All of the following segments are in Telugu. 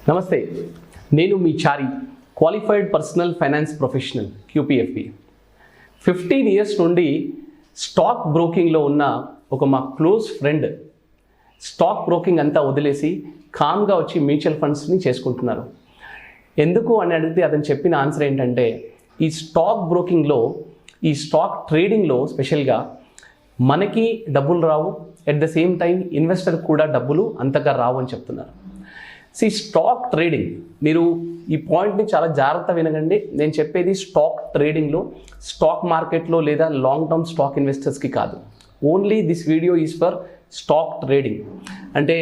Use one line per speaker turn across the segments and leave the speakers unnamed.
నమస్తే, నేను మీ Chari, qualified personal finance professional QPFP. 15 years నుండి స్టాక్ బ్రోకింగ్లో ఉన్న మా క్లోజ్ ఫ్రెండ్ స్టాక్ బ్రోకింగ్ అంతా వదిలేసి కామ్గా వచ్చి మ్యూచువల్ ఫండ్స్ని చేసుకుంటున్నారు. ఎందుకు అని అడిగితే అతను చెప్పిన ఆన్సర్ ఏంటంటే, ఈ స్టాక్ బ్రోకింగ్లో, ఈ స్టాక్ ట్రేడింగ్లో స్పెషల్గా మనకి డబ్బులు రావు, at the same time investor కూడా డబ్బులు అంతగా రావు అని చెప్తున్నారు. స్టాక్ ట్రేడింగ్, మీరు ఈ పాయింట్ని చాలా జాగ్రత్త వినగండి. నేను చెప్పేది స్టాక్ ట్రేడింగ్లో, స్టాక్ మార్కెట్లో లేదా లాంగ్ టర్మ్ స్టాక్ ఇన్వెస్టర్స్కి కాదు. Only this video is for stock trading. అంటే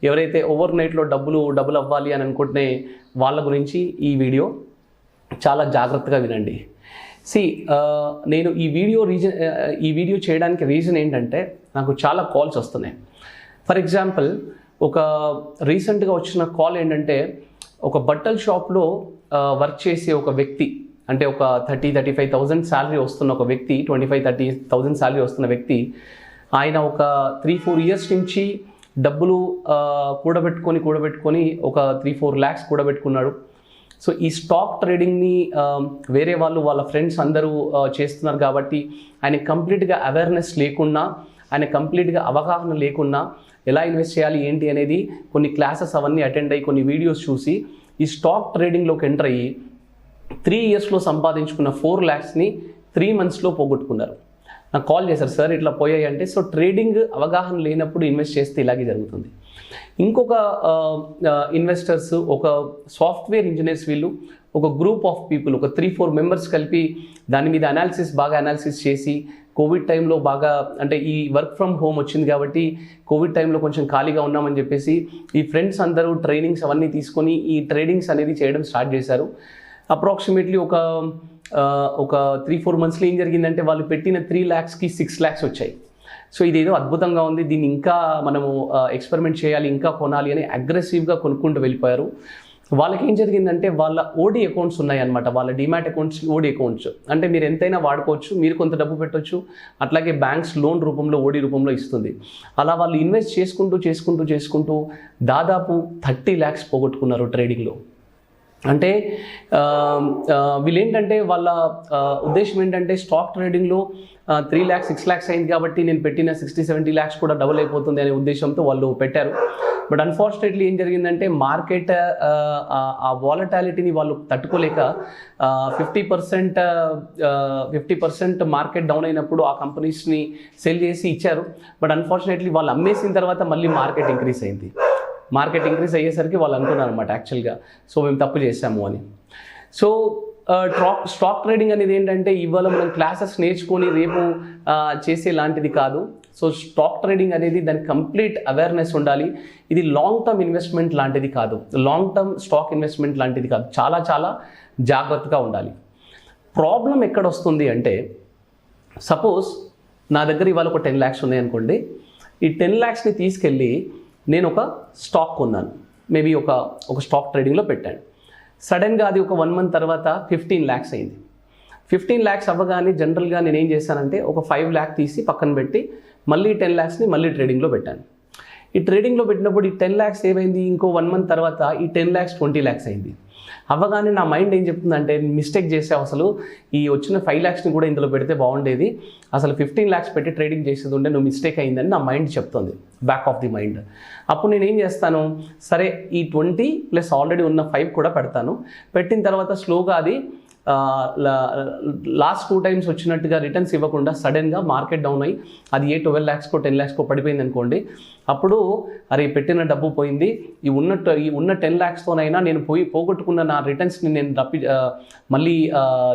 ఎవరైతే ఓవర్ నైట్లో డబ్బులు అవ్వాలి అని అనుకుంటే వాళ్ళ గురించి ఈ వీడియో చాలా జాగ్రత్తగా వినండి. నేను ఈ వీడియో చేయడానికి రీజన్ ఏంటంటే, నాకు చాలా కాల్స్ వస్తున్నాయి. ఫర్ ఎగ్జాంపుల్, ఒక రీసెంట్గా వచ్చిన కాల్ ఏంటంటే, ఒక బట్టల షాప్లో వర్క్ చేసే ఒక వ్యక్తి, అంటే ఒక 35,000 శాలరీ వస్తున్న ఒక వ్యక్తి, 25,000-30,000 శాలరీ వస్తున్న వ్యక్తి, ఆయన ఒక 3-4 years నుంచి డబ్బులు కూడబెట్టుకొని ఒక 3-4 lakhs కూడబెట్టుకున్నాడు. సో ఈ స్టాక్ ట్రేడింగ్ని వేరే వాళ్ళ ఫ్రెండ్స్ అందరూ చేస్తున్నారు కాబట్టి ఆయన కంప్లీట్గా అవేర్నెస్ లేకున్నా, ఆయన కంప్లీట్గా అవగాహన లేకున్నా ఎలా ఇన్వెస్ట్ చేయాలి ఏంటి అనేది కొన్ని క్లాసెస్ అవన్నీ అటెండ్ అయ్యి కొన్ని వీడియోస్ చూసి ఈ స్టాక్ ట్రేడింగ్లోకి ఎంటర్ అయ్యి 3 yearsలో సంపాదించుకున్న 4 lakhsని 3 monthsలో పోగొట్టుకున్నారు. నాకు కాల్ చేశారు, సార్ ఇట్లా పోయాయి అంటే. సో ట్రేడింగ్ అవగాహన లేనప్పుడు ఇన్వెస్ట్ చేస్తే ఇలాగే జరుగుతుంది. ఇంకొక ఇన్వెస్టర్స్, ఒక సాఫ్ట్వేర్ ఇంజనీర్స్, వీళ్ళు ఒక గ్రూప్ ఆఫ్ పీపుల్, ఒక 3-4 members కలిపి దాని మీద బాగా అనాలిసిస్ చేసి, కోవిడ్ టైంలో బాగా, అంటే ఈ వర్క్ ఫ్రమ్ హోమ్ వచ్చింది కాబట్టి కోవిడ్ టైంలో కొంచెం ఖాళీగా ఉన్నామని చెప్పేసి ఈ ఫ్రెండ్స్ అందరూ ట్రైనింగ్స్ అవన్నీ తీసుకొని ఈ ట్రేడింగ్స్ అనేది చేయడం స్టార్ట్ చేశారు. అప్రాక్సిమేట్లీ ఒక 3-4 monthsలో ఏం జరిగిందంటే, వాళ్ళు పెట్టిన 3 lakhsకి 6 lakhs వచ్చాయి. సో ఇదేదో అద్భుతంగా ఉంది, దీన్ని ఇంకా మనము ఎక్స్పెరిమెంట్ చేయాలి, ఇంకా కొనాలి అని అగ్రెసివ్గా కొనుక్కుంటూ వెళ్ళిపోయారు. వాళ్ళకి ఏం జరిగిందంటే, వాళ్ళ ఓడి అకౌంట్స్ ఉన్నాయన్నమాట, వాళ్ళ డిమాట్ అకౌంట్స్, ఓడి అకౌంట్స్ అంటే మీరు ఎంతైనా వాడుకోవచ్చు, మీరు కొంత డబ్బు పెట్టవచ్చు, అట్లాగే బ్యాంక్స్ లోన్ రూపంలో, ఓడి రూపంలో ఇస్తుంది. అలా వాళ్ళు ఇన్వెస్ట్ చేసుకుంటూ దాదాపు 30 lakhs పోగొట్టుకున్నారు ట్రేడింగ్లో. అంటే వీళ్ళు ఏంటంటే, వాళ్ళ ఉద్దేశం ఏంటంటే, స్టాక్ ట్రేడింగ్లో 3 lakhs 6 lakhs అయింది కాబట్టి నేను పెట్టిన 60-70 lakhs కూడా డబుల్ అయిపోతుంది అనే ఉద్దేశంతో వాళ్ళు పెట్టారు. బట్ అన్ఫార్చునేట్లీ ఏం జరిగిందంటే, మార్కెట్ ఆ వాలటాలిటీని వాళ్ళు తట్టుకోలేక 50% మార్కెట్ డౌన్ అయినప్పుడు ఆ కంపెనీస్ని సెల్ చేసి ఇచ్చారు. బట్ అన్ఫార్చునేట్లీ వాళ్ళు అమ్మేసిన తర్వాత మళ్ళీ మార్కెట్ ఇంక్రీజ్ అయింది. మార్కెట్ ఇంక్రీజ్ అయ్యేసరికి వాళ్ళు అనుకున్నారు అనమాట యాక్చువల్గా, సో మేము తప్పు చేసాము అని. సో స్టాక్ ట్రేడింగ్ అనేది ఏంటంటే, ఇవాళ మనం క్లాసెస్ నేర్చుకొని రేపు చేసే లాంటిది కాదు. సో స్టాక్ ట్రేడింగ్ అనేది దానికి కంప్లీట్ అవేర్నెస్ ఉండాలి. ఇది లాంగ్ టర్మ్ ఇన్వెస్ట్మెంట్ లాంటిది కాదు, లాంగ్ టర్మ్ స్టాక్ ఇన్వెస్ట్మెంట్ లాంటిది కాదు. చాలా చాలా జాగ్రత్తగా ఉండాలి. ప్రాబ్లం ఎక్కడ వస్తుంది అంటే, సపోజ్ నా దగ్గర ఇవాళ ఒక 10 lakhs ఉన్నాయనుకోండి. ఈ 10 lakhsని తీసుకెళ్ళి నేను ఒక స్టాక్ కొన్నాను, మేబీ ఒక స్టాక్ ట్రేడింగ్లో పెట్టాను. సడన్గా అది ఒక 1 month తర్వాత 15 lakhs అయింది. 15 lakhs అవ్వగానే జనరల్గా నేను ఏం చేశానంటే, ఒక 5 lakh తీసి పక్కన పెట్టి మళ్ళీ 10 lakhsని మళ్ళీ ట్రేడింగ్లో పెట్టాను. ఈ ట్రేడింగ్లో పెట్టినప్పుడు ఈ 10 lakhs ఏమైంది, ఇంకో 1 month తర్వాత ఈ 10 lakhs 20 lakhs అయింది. అవ్వగానే నా మైండ్ ఏం చెప్తుందంటే, మిస్టేక్ చేసావు, అసలు ఈ వచ్చిన 5 lakhsని కూడా ఇందులో పెడితే బాగుండేది, అసలు 15 lakhs పెట్టి ట్రేడింగ్ చేసేది ఉంటే నువ్వు మిస్టేక్ అయిందని నా మైండ్ చెప్తుంది, బ్యాక్ ఆఫ్ ది మైండ్. అప్పుడు నేను ఏం చేస్తాను, సరే ఈ 20 ప్లస్ ఆల్రెడీ ఉన్న 5 కూడా పెడతాను. పెట్టిన తర్వాత స్లోగా అది లాస్ట్ 2 times వచ్చినట్టుగా రిటర్న్స్ ఇవ్వకుండా సడన్గా మార్కెట్ డౌన్ అయ్యి అది 12 lakhsకో 10 lakhsకో పడిపోయింది అనుకోండి. అప్పుడు అరే పెట్టిన డబ్బు పోయింది, ఈ ఉన్న 10 lakhsతోనైనా నేను పోగొట్టుకున్న నా రిటర్న్స్ని నేను మళ్ళీ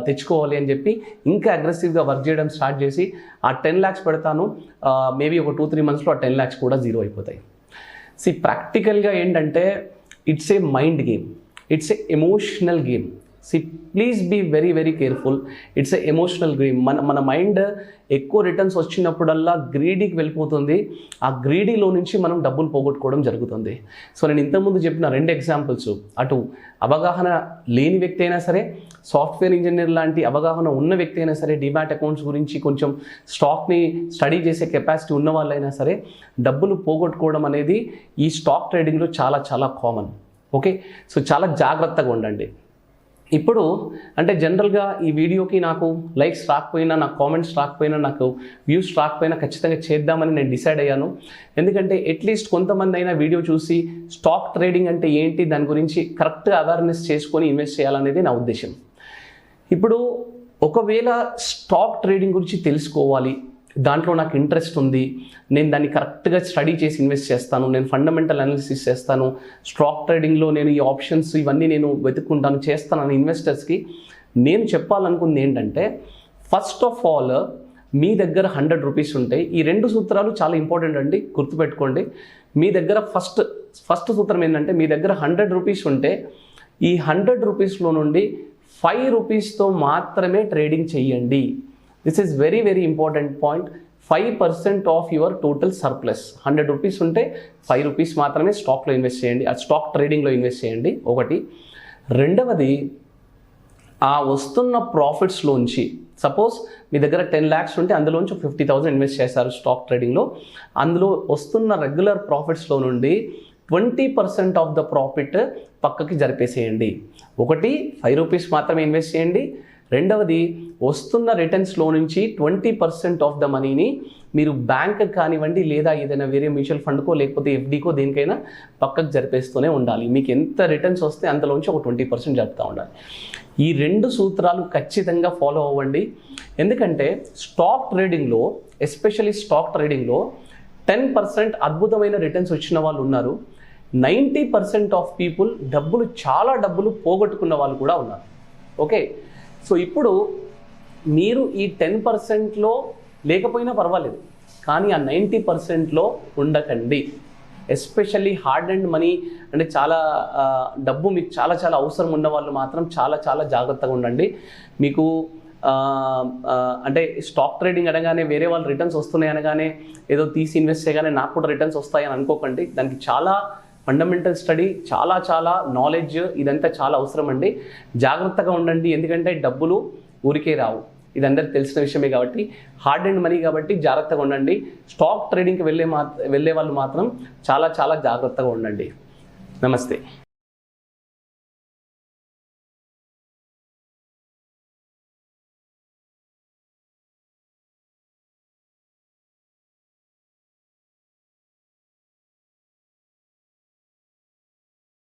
తెచ్చుకోవాలి అని చెప్పి ఇంకా అగ్రెసివ్గా వర్క్ చేయడం స్టార్ట్ చేసి ఆ 10 lakhs పెడతాను. మేబీ ఒక 2-3 monthsలో ఆ 10 lakhs కూడా జీరో అయిపోతాయి. ప్రాక్టికల్గా ఏంటంటే, it's a mind game, it's a emotional game. Please be very careful. It's a emotional game. మన మైండ్ ఎక్కువ రిటర్న్స్ వచ్చినప్పుడల్లా గ్రీడీకి వెళ్ళిపోతుంది. ఆ గ్రీడీలో నుంచి మనం డబ్బులు పోగొట్టుకోవడం జరుగుతుంది. సో నేను ఇంతకుముందు చెప్పిన 2 examples, అటు అవగాహన లేని వ్యక్తి అయినా సరే, సాఫ్ట్వేర్ ఇంజనీర్ లాంటి అవగాహన ఉన్న వ్యక్తి అయినా సరే, డిమాట్ అకౌంట్స్ గురించి కొంచెం స్టాక్ని స్టడీ చేసే కెపాసిటీ ఉన్న వాళ్ళైనా సరే, డబ్బులు పోగొట్టుకోవడం అనేది ఈ స్టాక్ ట్రేడింగ్లో చాలా చాలా కామన్. ఓకే, సో చాలా జాగ్రత్తగా ఉండండి. ఇప్పుడు అంటే జనరల్గా ఈ వీడియోకి నాకు లైక్స్ రాకపోయినా, నాకు కామెంట్స్ రాకపోయినా, నాకు వ్యూస్ రాకపోయినా ఖచ్చితంగా చేద్దామని నేను డిసైడ్ అయ్యాను. ఎందుకంటే అట్లీస్ట్ కొంతమంది అయినా వీడియో చూసి స్టాక్ ట్రేడింగ్ అంటే ఏంటి, దాని గురించి కరెక్ట్గా అవేర్నెస్ చేసుకొని ఇన్వెస్ట్ చేయాలనేది నా ఉద్దేశం. ఇప్పుడు ఒకవేళ స్టాక్ ట్రేడింగ్ గురించి తెలుసుకోవాలి, దాంట్లో నాకు ఇంట్రెస్ట్ ఉంది, నేను దాన్ని కరెక్ట్గా స్టడీ చేసి ఇన్వెస్ట్ చేస్తాను, నేను ఫండమెంటల్ అనాలిసిస్ చేస్తాను, స్టాక్ ట్రేడింగ్లో నేను ఈ ఆప్షన్స్ ఇవన్నీ నేను వెతుక్కుంటాను చేస్తాను ఇన్వెస్టర్స్కి నేను చెప్పాలనుకుంది ఏంటంటే, ఫస్ట్ ఆఫ్ ఆల్ మీ దగ్గర 100 రూపీస్ ఉంటాయి. ఈ 2 సూత్రాలు చాలా ఇంపార్టెంట్ అండి, గుర్తుపెట్టుకోండి. మీ దగ్గర ఫస్ట్ సూత్రం ఏంటంటే, మీ దగ్గర 100 రూపీస్ ఉంటే ఈ 100 రూపీస్లో నుండి 5 రూపీస్తో మాత్రమే ట్రేడింగ్ చేయండి. This is very very important point. 5% of your total surplus. 100 rupees ఉంటే 5 రూపీస్ మాత్రమే స్టాక్లో ఇన్వెస్ట్ చేయండి, ఆ స్టాక్ ట్రేడింగ్లో ఇన్వెస్ట్ చేయండి. ఒకటి. రెండవది, ఆ వస్తున్న ప్రాఫిట్స్లోంచి సపోజ్ మీ దగ్గర 10 lakhs ఉంటే అందులోంచి 50,000 ఇన్వెస్ట్ చేశారు స్టాక్ ట్రేడింగ్లో, అందులో వస్తున్న రెగ్యులర్ ప్రాఫిట్స్లో నుండి 20% ఆఫ్ ద ప్రాఫిట్ పక్కకి జరిపేసేయండి. ఒకటి, 5 రూపీస్ మాత్రమే ఇన్వెస్ట్ చేయండి. రెండవది, వస్తున్న రిటర్న్స్లో నుంచి 20% ఆఫ్ ద మనీని మీరు బ్యాంక్ కానివ్వండి, లేదా ఏదైనా వేరే మ్యూచువల్ ఫండ్కో లేకపోతే ఎఫ్డీకో దేనికైనా పక్కకు జరిపేస్తూనే ఉండాలి. మీకు ఎంత రిటర్న్స్ వస్తే అందులోంచి ఒక 20% జరుపుతూ ఉండాలి. ఈ 2 సూత్రాలు ఖచ్చితంగా ఫాలో అవ్వండి. ఎందుకంటే స్టాక్ ట్రేడింగ్లో, ఎస్పెషల్లీ స్టాక్ ట్రేడింగ్లో 10% అద్భుతమైన రిటర్న్స్ వచ్చిన వాళ్ళు ఉన్నారు. 90% ఆఫ్ పీపుల్ చాలా డబ్బులు పోగొట్టుకున్న వాళ్ళు కూడా ఉన్నారు. ఓకే, సో ఇప్పుడు మీరు ఈ 10%లో లేకపోయినా పర్వాలేదు, కానీ ఆ 90%లో ఉండకండి. ఎస్పెషల్లీ హార్డ్ అండ్ మనీ అంటే చాలా డబ్బు మీకు చాలా చాలా అవసరం ఉన్న వాళ్ళు మాత్రం చాలా చాలా జాగ్రత్తగా ఉండండి. మీకు అంటే స్టాక్ ట్రేడింగ్ అనగానే వేరే వాళ్ళు రిటర్న్స్ వస్తున్నాయి అనగానే ఏదో తీసి ఇన్వెస్ట్ చేయగానే నాకు కూడా రిటర్న్స్ వస్తాయని అనుకోకండి. దానికి చాలా ఫండమెంటల్ స్టడీ, చాలా చాలా నాలెడ్జ్, ఇదంతా చాలా అవసరం అండి. జాగ్రత్తగా ఉండండి, ఎందుకంటే డబ్బులు ఊరికే రావు, ఇది అందరికి తెలిసిన విషయమే. కాబట్టి హార్డ్ అండ్ మనీ కాబట్టి జాగ్రత్తగా ఉండండి. స్టాక్ ట్రేడింగ్కి వెళ్ళే వాళ్ళు మాత్రం చాలా చాలా జాగ్రత్తగా ఉండండి. నమస్తే.